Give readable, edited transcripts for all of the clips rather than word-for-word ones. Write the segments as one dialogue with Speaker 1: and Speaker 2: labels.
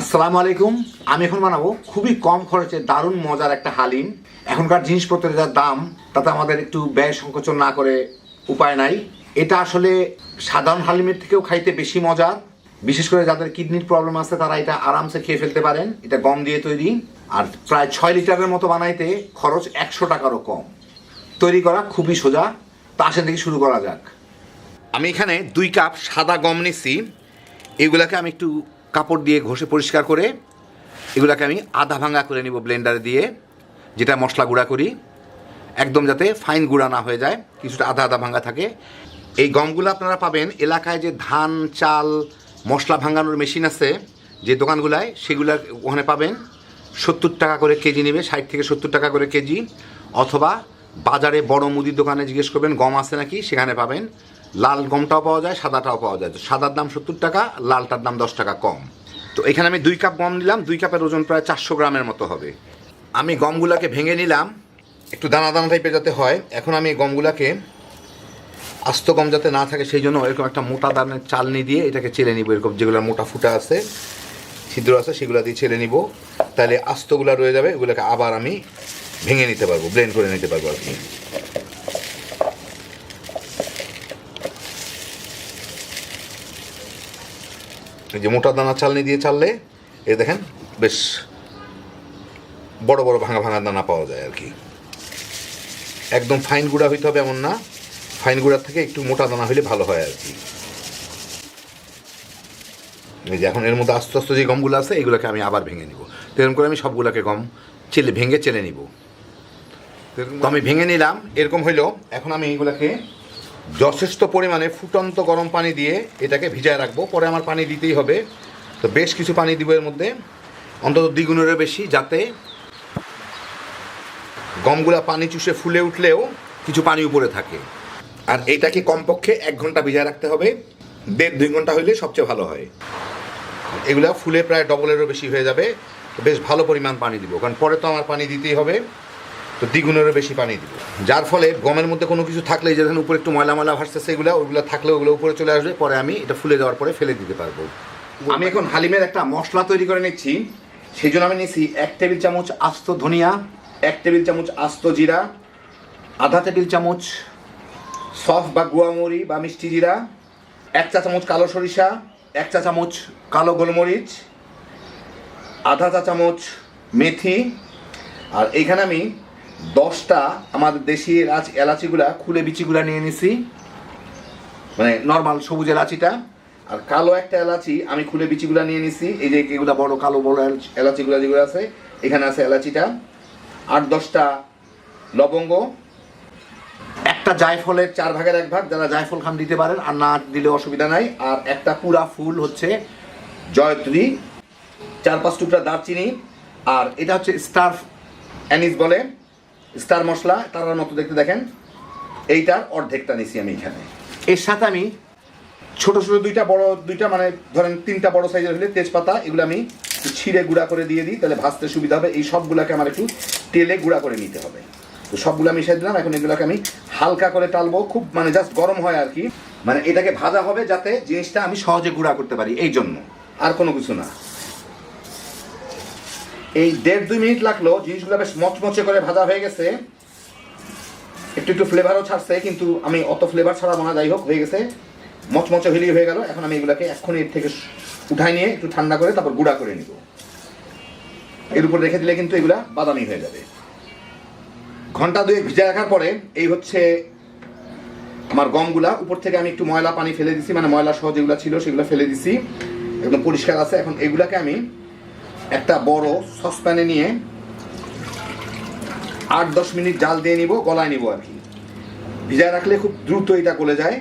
Speaker 1: আসসালামু আলাইকুম। আমি এখন বানাবো খুবই কম খরচে দারুণ মজার একটা হালিম। এখনকার জিনিসপত্রের যা দাম, তাতে আমাদের একটু ব্যয় সংকোচন না করে উপায় নাই। এটা আসলে সাধারণ হালিমের থেকেও খাইতে বেশি মজার। বিশেষ করে যাদের কিডনির প্রবলেম আছে তারা এটা আরামসে খেয়ে ফেলতে পারেন। এটা গম দিয়ে তৈরি, আর প্রায় 6 লিটারের মতো বানাইতে খরচ 100 টাকারও কম। তৈরি করা খুবই সোজা। তো আসেন থেকে শুরু করা যাক। আমি এখানে 2 কাপ সাদা গম নিছি। এগুলাকে আমি একটু কাপড় দিয়ে ঘষে পরিষ্কার করে এগুলাকে আমি আধা ভাঙা করে নিব ব্লেন্ডারে দিয়ে, যেটা মশলা গুঁড়া করি, একদম যাতে ফাইন গুঁড়া না হয়ে যায়, কিছুটা আধা আধা ভাঙা থাকে। এই গমগুলো আপনারা পাবেন এলাকায় যে ধান চাল মশলা ভাঙানোর মেশিন আছে যে দোকানগুলায়, সেগুলা ওখানে পাবেন। 70 টাকা করে কেজি নেবে, 60 থেকে 70 টাকা করে কেজি। অথবা বাজারে বড় মুদির দোকানে জিজ্ঞেস করবেন গম আছে নাকি, সেখানে পাবেন। লাল গমটাও পাওয়া যায়, সাদাটাও পাওয়া যায়। তো সাদার দাম 70 টাকা, লালটার দাম 10 টাকা কম। তো এখানে আমি 2 কাপ গম নিলাম। 2 কাপের ওজন প্রায় 400 গ্রামের মতো হবে। আমি গমগুলাকে ভেঙে নিলাম, একটু দানা দানা টাইপের যাতে হয়। এখন আমি এই গমগুলাকে আস্ত গম যাতে না থাকে সেই জন্য এরকম একটা মোটা দানের চালনি দিয়ে এটাকে চেলে নিব। এরকম যেগুলো মোটা ফুটা আছে, ছিদ্র আছে, সেগুলো দিয়ে ছেড়ে নিব। তাহলে আস্তগুলো রয়ে যাবে, এগুলোকে আবার আমি ভেঙে নিতে পারবো, ব্লেন্ড করে নিতে পারবো আর কি। এই যে মোটা দানা চালনি দিয়ে চাললে এই দেখেন বেশ বড় বড় ভাঙা ভাঙা দানা পাওয়া যায় আর কি। একদম ফাইন গুঁড়া হইতে হবে এমন না, ফাইন গুঁড়ার থেকে একটু মোটা দানা হইলে ভালো হয় আর কি। এই যে এখন এর মধ্যে আস্তে আস্তে যে গমগুলো আছে এগুলোকে আমি আবার ভেঙে নিব। এরকম করে আমি সবগুলোকে গম ভেঙে চেলে নিব। তো আমি ভেঙে নিলাম, এরকম হইলো। এখন আমি এইগুলোকে যথেষ্ট পরিমাণে ফুটন্ত গরম পানি দিয়ে এটাকে ভিজায় রাখবো। পরে আমার পানি দিতেই হবে। তো বেশ কিছু পানি দিব এর মধ্যে, অন্তত দ্বিগুণেরও বেশি, যাতে গমগুলা পানি চুষে ফুলে উঠলেও কিছু পানি উপরে থাকে। আর এইটাকে কমপক্ষে 1 ঘন্টা ভিজায় রাখতে হবে। 1.5-2 ঘন্টা হইলে সবচেয়ে ভালো হয়। এগুলা ফুলে প্রায় ডবলেরও বেশি হয়ে যাবে। বেশ ভালো পরিমাণ পানি দিব, কারণ পরে তো আমার পানি দিতেই হবে। তো দ্বিগুণেরও বেশি পানি দিব, যার ফলে গমের মধ্যে কোনো কিছু থাকলে, যে ধরুন উপরে একটু ময়লা ময়লা ভাসতেছে, ওইগুলো থাকলে ওগুলো উপরে চলে আসবে। পরে আমি এটা ফুলে যাওয়ার পরে ফেলে দিতে পারবো। আমি এখন হালিমের একটা মশলা তৈরি করে নিচ্ছি। সেই জন্য আমি নিচ্ছি 1 টেবিল চামচ আস্ত ধনিয়া, 1 টেবিল চামচ আস্ত জিরা, আধা টেবিল চামচ সফ বা গুয়ামরি বা মিষ্টি জিরা, 1 চা চামচ কালো সরিষা, 1 চা চামচ কালো গোলমরিচ, আধা চা চামচ মেথি। আর এইখানে আমি 10টা আমাদের দেশি এলাচিগুলা খুলে বিচিগুলা নিয়ে নিছি, মানে নর্মাল সবুজ এলাচিটা। আর কালো একটা এলাচি আমি খুলে বিচিগুলা নিয়ে নিছি। এই যে এগুলা বড় কালো বড় এলাচিগুলা যেগুলো আছে, এখানে আছে এলাচিটা। 8-10টা লবঙ্গ, একটা জায়ফলের 4 ভাগের 1 ভাগ, যারা জায়ফল খান দিতে পারেন, আর না দিলে অসুবিধা নাই। আর একটা পুরা ফুল হচ্ছে জয়ত্রী, 4-5 টুকরা দারচিনি। আর এটা হচ্ছে স্টার অ্যানিস বলে, স্টার মশলা, তার মতো দেখতে দেখেন। এইটার অর্ধেকটা নিছি আমি এখানে। এর সাথে আমি ছোট ছোট 2টা বড় 2টা, মানে ধরেন 3টা বড় সাইজের হলে তেজপাতা, এগুলো আমি ছিঁড়ে গুঁড়া করে দিয়ে দিই, তাহলে ভাজতে সুবিধা হবে। এই সবগুলোকে আমার একটু তেলে গুঁড়া করে নিতে হবে। তো সবগুলো মিশিয়ে দিলাম। এখন এগুলোকে আমি হালকা করে টালবো, খুব মানে জাস্ট গরম হয় আর কি। মানে এটাকে ভাজা হবে যাতে জিনিসটা আমি সহজে গুঁড়া করতে পারি, এই জন্য, আর কোনো কিছু না। এই 1.5-2 মিনিট লাগলো। জিনিসগুলো বেশ মচমচে করে ভাজা হয়ে গেছে, একটু একটু ফ্লেভারও ছাড়ছে, কিন্তু আমি অত ফ্লেভার ছাড়াবো না। যাই হোক, হয়ে গেছে, মচমচে হলেই হয়ে গেল। এখন আমি এগুলোকে এক্ষুনি এর থেকে উঠাই নিয়ে একটু ঠান্ডা করে তারপর গুঁড়া করে নিব। এর উপর রেখে দিলে কিন্তু এগুলা বাদামি হয়ে যাবে। ঘন্টা 2 ভিজা রাখার পরে এই হচ্ছে আমার গমগুলা। উপর থেকে আমি একটু ময়লা পানি ফেলে দিছি, মানে ময়লা সহ যেগুলো ছিল সেগুলো ফেলে দিছি, একদম পরিষ্কার আছে। এখন এগুলাকে আমি একটা বড় সসপ্যানে নিয়ে 8-10 মিনিট জাল দিয়ে নিব, গলায় নিব আর কি। ভিজায় রাখলে খুব দ্রুত এটা গলে যায়।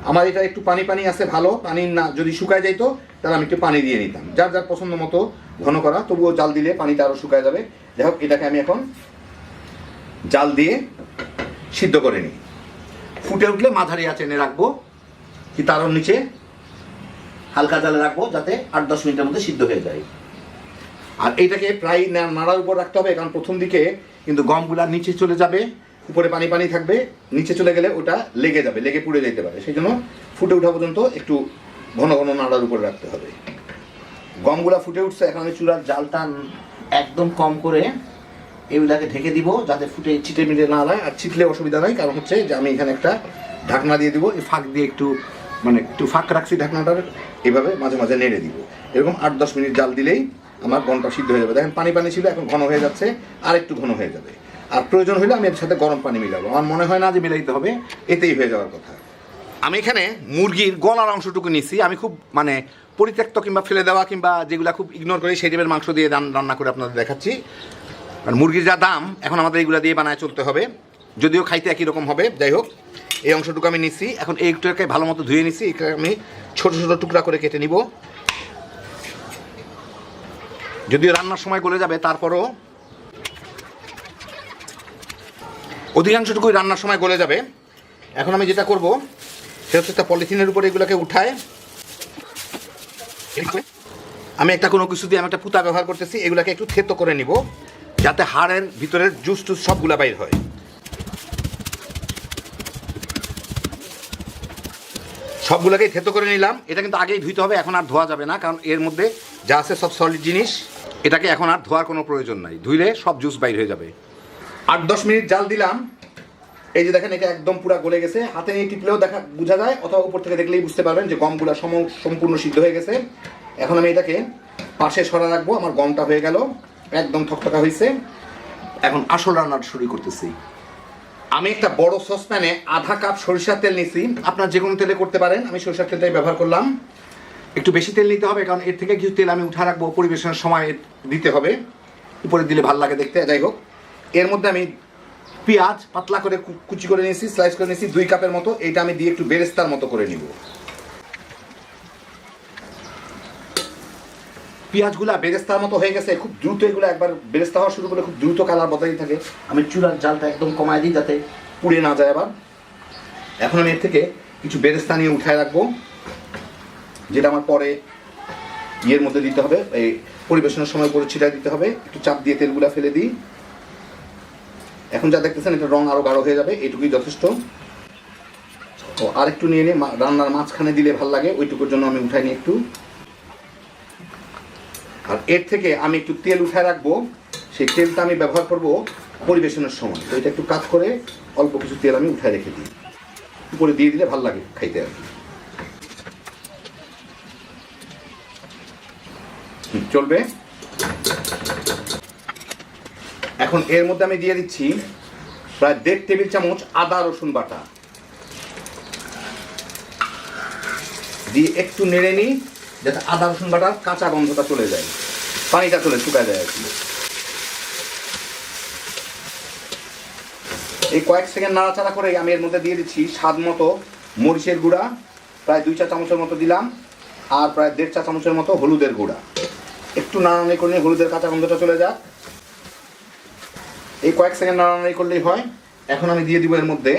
Speaker 1: আমার এটা একটু পানি পানি আছে, ভালো পানি না যদি শুকায় যাইতো তাহলে আমি একটু পানি দিয়ে নিতাম। যার যার পছন্দ মতো ঘন করা, তবুও জাল দিলে পানিটা আরও শুকায় যাবে। যাই হোক, এটাকে আমি এখন জাল দিয়ে সিদ্ধ করে নিই। ফুটে উঠলে মাঝারি আঁচে এনে রাখবো, কি তারও নিচে হালকা জালে রাখবো, যাতে 8-10 মিনিটের মধ্যে সিদ্ধ হয়ে যায়। আর এইটাকে প্রায় নাড়ার উপর রাখতে হবে, কারণ প্রথম দিকে কিন্তু গমগুলা নিচে চলে যাবে, উপরে পানি পানি থাকবে। নিচে চলে গেলে ওটা লেগে যাবে, লেগে পুড়ে যেতে পারে। সেই জন্য ফুটে ওঠা পর্যন্ত একটু ঘন ঘন নাড়ার উপরে রাখতে হবে। গমগুলা ফুটে উঠছে, এখন আমি চুলার জালটা একদম কম করে এগুলাকে ঢেকে দিব যাতে ফুটে ছিটে মিটে না যায়। আর ছিটলে অসুবিধা নাই, কারণ হচ্ছে যে আমি এখানে একটা ঢাকনা দিয়ে দিব, এই ফাঁক দিয়ে একটু একটু ফাঁক রাখছি ঢাকনাটার, এইভাবে মাঝে মাঝে নেড়ে দিব। এরকম 8-10 মিনিট জাল দিলেই আমার গমটা সিদ্ধ হয়ে যাবে। দেখেন পানি পানি ছিল, এখন ঘন হয়ে যাচ্ছে, আর একটু ঘন হয়ে যাবে। আর প্রয়োজন হলে আমি এর সাথে গরম পানি মিলাবো, আমার মনে হয় না যে মিলাইতে হবে, এতেই হয়ে যাওয়ার কথা। আমি এখানে মুরগির গলার অংশটুকু নিচ্ছি, আমি খুব পরিত্যক্ত কিংবা ফেলে দেওয়া কিংবা যেগুলো খুব ইগনোর করি সেই টাইপের মাংস দিয়ে রান্না করে আপনাদের দেখাচ্ছি। আর মুরগির যা দাম, এখন আমাদের এইগুলো দিয়ে বানায় চলতে হবে, যদিও খাইতে একই রকম হবে। যাই হোক, এই অংশটুকু আমি নিচ্ছি, এখন এইটাকে ভালো মতো ধুয়ে নিচ্ছি, এটা আমি ছোট ছোট টুকরা করে কেটে নিব। যদিও রান্নার সময় গলে যাবে, তারপরও অধিকাংশটুকুই রান্নার সময় গলে যাবে। এখন আমি যেটা করব সেটা হচ্ছে একটা পলিথিনের উপরে এগুলোকে উঠায় আমি একটা কোনো কিছু দিয়ে আমি একটা পুঁতা ব্যবহার করতেছি, এগুলাকে একটু থেতো করে নিব যাতে হাড়ের ভিতরের জুস টুস সবগুলা বাইর হয়। সবগুলোকেই থেতো করে নিলাম। এটা কিন্তু আগেই ধুইতে হবে, এখন আর ধোয়া যাবে না, কারণ এর মধ্যে যা আছে সব সলিড জিনিস, এটাকে এখন আর ধোয়ার কোনো প্রয়োজন নাই, ধুইলে সব জুস বাইর হয়ে যাবে। 8-10 মিনিট জাল দিলাম, এই যে দেখেন এটা একদম পুরো গলে গেছে, হাতে নিয়ে টিপলেও বোঝা যায়, অথবা উপর থেকে দেখলেই বুঝতে পারবেন যে গমগুলা সম্পূর্ণ সিদ্ধ হয়ে গেছে। এখন আমি এটাকে পাশে সরা রাখবো, আমার গমটা হয়ে গেল, একদম থকথকা হয়েছে। এখন আসল রান্না শুরু করতেছি। আমি একটা বড় সসপ্যানে 1/2 কাপ সরিষার তেল নিছি, আপনার যে কোনো তেলে করতে পারেন, আমি সরিষার তেলটাই ব্যবহার করলাম। একটু বেশি তেল নিতে হবে, কারণ এর থেকে কিছু তেল আমি উঠা রাখবো, পরিবেশনের সময় দিতে হবে, উপরে দিলে ভালো লাগে দেখতে। যাই হোক, এর মধ্যে আমি পেঁয়াজ পাতলা করে কুচি করে নিয়েছি, স্লাইস করে নিয়েছি 2 কাপের মতো, এইটা আমি দিয়ে একটু বেরেস্তার মতো করে নিব। পেঁয়াজগুলা বেরেস্তার মতো হয়ে গেছে, খুব দ্রুত এগুলো একবার বেরেস্তা হওয়া শুরু করলে খুব দ্রুত কালার বদলাতে থাকে। আমি চুলার জালটা একদম কমায় দিই যাতে পুড়ে না যায় আবার। এখন আমি এর থেকে কিছু বেরেস্তা নিয়ে উঠায় রাখবো, যেটা আমার পরে ইয়ের মধ্যে দিতে হবে, এই পরিবেশনের সময় উপরে ছিটায় দিতে হবে। একটু চাপ দিয়ে তেলগুলা ফেলে দিই। এখন যা দেখতেছেন এটা রং আরো গাঢ় হয়ে যাবে, এইটুকুই যথেষ্ট। ও আর একটু নিয়ে নিয়ে রান্নার মাঝখানে দিলে ভাল লাগে, ওইটুকুর জন্য আমি উঠাই নিই একটু। আর এর থেকে আমি একটু তেল উঠায় রাখবো, সেই তেলটা আমি ব্যবহার করব পরিবেশনের সময়। তো এটা একটু কাজ করে অল্প কিছু তেল আমি উঠায় রেখে দিই, উপরে দিয়ে দিলে ভাল লাগে খাইতে আর কি। চলবে। এখন এর মধ্যে আমি দিয়ে দিচ্ছি প্রায় 1.5 টেবিল চামচ আদা রসুন বাটা, দিয়ে একটু নেড়ে নিই যাতে আদা রসুন বাটার কাঁচা গন্ধটা চলে যায়, পানিটা শুকায় যায় আর কি। এই কয়েক সেকেন্ড নাড়াচাড়া করে আমি এর মধ্যে দিয়ে দিচ্ছি স্বাদ মতো মরিচের গুঁড়া, প্রায় 2 চা চামচের মতো দিলাম, আর প্রায় 1.5 চা চামচের মতো হলুদের গুঁড়া। একটু নাড়ানাড়ি করে নিয়ে হলুদের কাঁচা গন্ধটা চলে যাক, এই কয়েক সেকেন্ড নাড়ানাড়ি করলেই হয়। এখন আমি দিয়ে দিব এর মধ্যে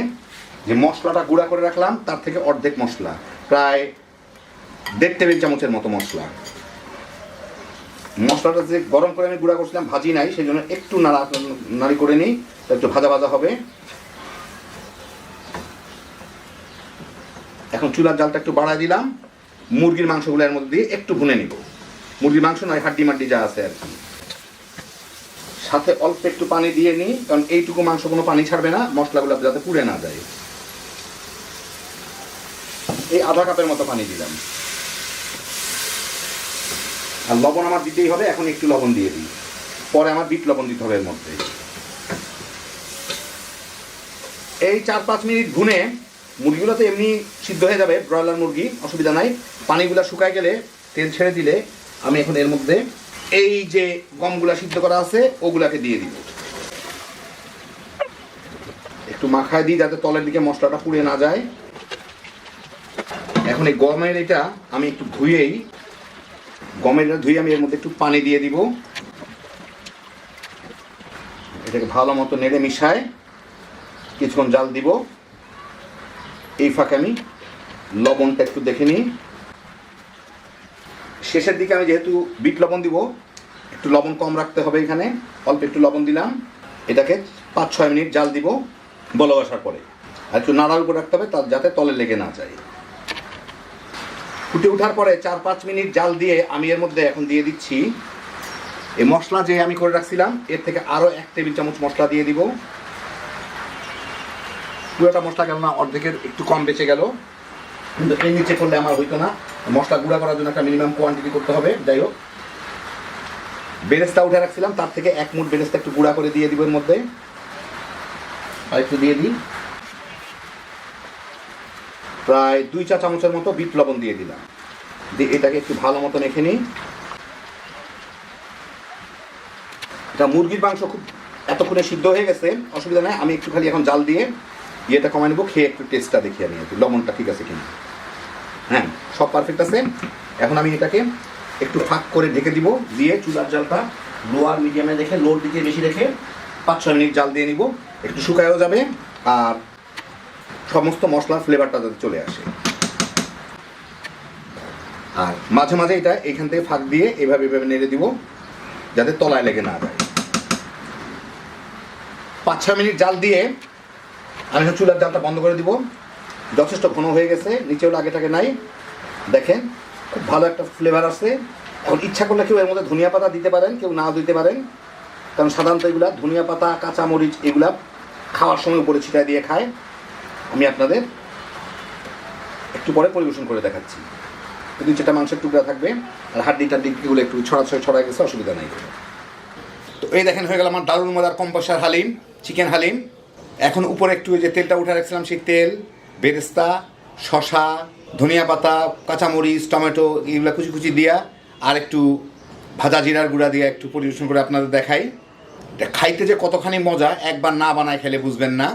Speaker 1: যে মশলাটা গুঁড়া করে রাখলাম, তার থেকে অর্ধেক মশলা, প্রায় 1.5 টেবিল চামচের মতো মশলাটা যে গরম করে আমি গুঁড়া করছিলাম, ভাজি নাই, সেই জন্য একটু নাড়ি করে নিই, একটু ভাজা ভাজা হবে। এখন চুলার জালটা একটু বাড়ায় দিলাম, মুরগির মাংসগুলো এর মধ্যে দিয়ে একটু ভুনে নিব। মুরগির মাংস নয়, হাড্ডি মাড্ডি যা আছে আর কি। সাথে অল্প একটু পানি দিয়ে নিই, কারণ এইটুকু মাংস কোনো পানি ছাড়বে না, মশলাগুলো যাতে পুড়ে না যায়। এই 1/2 কাপের মতো পানি দিলাম। আর লবণ আমার দিতেই হবে, এখন একটু লবণ দিয়ে দিই, পরে আমার বিট লবণ দিতে হবে এর মধ্যে। এই 4-5 মিনিট ভুনে মুরগিগুলো তো এমনি সিদ্ধ হয়ে যাবে, ব্রয়লার মুরগি, অসুবিধা নাই। পানিগুলো শুকায় গেলে তেল ছেড়ে দিলে আমি এখন এর মধ্যে এই যে গমগুলা সিদ্ধ করা আছে ওগুলাকে দিয়ে দিব, একটু মাখায় দিই যাতে তলের দিকে মশলাটা পুড়ে না যায়। এখন এই গমের এটা আমি একটু ধুয়ে আমি এর মধ্যে একটু পানি দিয়ে দিব, এটাকে ভালো মতো নেড়ে মিশায় কিছুক্ষণ জাল দিব। এই ফাঁকে আমি লবণটা একটু দেখে নিই। শেষের দিকে আমি যেহেতু বিট লবণ দিব, একটু লবণ কম রাখতে হবে, এখানে অল্প একটু লবণ দিলাম। এটাকে 5-6 মিনিট জাল দিব বলক আসার পরে, আর একটু নাড়ার উপর রাখতে হবে যাতে তলে লেগে না যায়। ফুটে ওঠার পরে 4-5 মিনিট জাল দিয়ে আমি এর মধ্যে এখন দিয়ে দিচ্ছি এই মশলা যে আমি করে রাখছিলাম এর থেকে আরও 1 টেবিল চামচ মশলা দিয়ে দিব। পুরোটা মশলা গেল না, অর্ধেকের একটু কম বেঁচে গেল, কিন্তু এর নিচে করলে আমার হইতো না। মশলা গুঁড়া করার জন্য একটা মিনিমাম কোয়ান্টিটি করতে হবে। যাই হোক, বেরেস্তা উঠে রাখছিলাম, তার থেকে 1 মুঠ বেরেস্তা একটু গুঁড়া করে দিয়ে দিব এর মধ্যে। আর একটু দিয়ে দিই, প্রায় 2 চা চামচের মতো বিট লবণ দিয়ে দিলাম। দিয়ে এটাকে একটু ভালো মতো মেখে নিই। এটা মুরগির মাংস খুব এতক্ষণে সিদ্ধ হয়ে গেছে, অসুবিধা নেই। আমি একটু খালি এখন জাল দিয়ে ইয়েটা কমাই নেবো, খেয়ে একটু টেস্টটা দেখিয়ে নিই, একটু লবণটা ঠিক আছে কিনা। হ্যাঁ, সব পারফেক্ট আছে। এখন আমি এটাকে একটু ফাঁক করে ঢেকে দিব, দিয়ে চুলার জালটা লোয়ার মিডিয়ামে রেখে, লোর দিকে বেশি রেখে 5-6 মিনিট জাল দিয়ে নিব। একটু শুকায়ও যাবে আর সমস্ত মশলার ফ্লেভারটা যাতে চলে আসে। আর মাঝে মাঝে এটা এখান থেকে ফাঁক দিয়ে এভাবে এভাবে নেড়ে দিব যাতে তলায় লেগে না যায়। 5-6 মিনিট জাল দিয়ে আমি চুলার জালটা বন্ধ করে দিব। যথেষ্ট ঘন হয়ে গেছে, নিচেও লাগেটাকে নাই, দেখেন খুব ভালো একটা ফ্লেভার আছে। এখন ইচ্ছা করলে কেউ এর মধ্যে ধনিয়া পাতা দিতে পারেন, কেউ নাও দিতে পারেন, কারণ সাধারণত এগুলা ধনিয়া পাতা, কাঁচামরিচ এগুলা খাওয়ার সময় উপরে ছিটায় দিয়ে খায়। আমি আপনাদের একটু পরে পরিবেশন করে দেখাচ্ছি। 2-4টা মাংসের টুকরা থাকবে, আর হাড্ডি টাড্ডিগুলো একটু ছড়া গেছে, অসুবিধা নাই। তো এই দেখেন হয়ে গেল আমার দারুণ মজার কম্পোসার হালিম, চিকেন হালিম। এখন উপরে একটু যে তেলটা উঠে রাখছিলাম সেই তেল, বেরেস্তা, শসা, ধনিয়া পাতা, কাঁচামরিচ, টমেটো এগুলো কুচি কুচি দিয়া আর একটু ভাজা জিরার গুঁড়া দিয়ে একটু পরিবেশন করে আপনাদের দেখাই। এটা খাইতে যে কতখানি মজা, একবার না বানায় খেলে বুঝবেন না।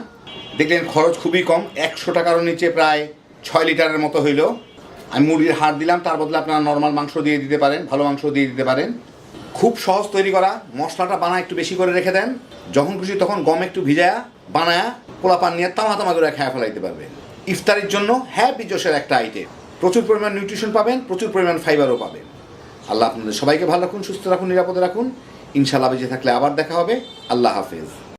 Speaker 1: দেখলেন খরচ খুবই কম, 100 টাকার নিচে প্রায় 6 লিটারের মতো হইল। আমি মুরগির হাড় দিলাম, তার বদলে আপনারা নর্মাল মাংস দিয়ে দিতে পারেন, ভালো মাংস দিয়ে দিতে পারেন। খুব সহজ তৈরি করা। মশলাটা বানায় একটু বেশি করে রেখে দেন, যখন খুশি তখন গম একটু ভিজায়া বানায়া পোলা পান নিয়ে তামা করে খেয়ে ফেলাইতে পারবেন। ইফতারির জন্য হ্যাপি জোশের একটা আইটেম। প্রচুর পরিমাণ নিউট্রিশন পাবেন, প্রচুর পরিমাণ ফাইবারও পাবেন। আল্লাহ আপনাদের সবাইকে ভালো রাখুন, সুস্থ রাখুন, নিরাপদে রাখুন। ইনশাআল্লাহ বেঁচে থাকলে আবার দেখা হবে। আল্লাহ হাফেজ।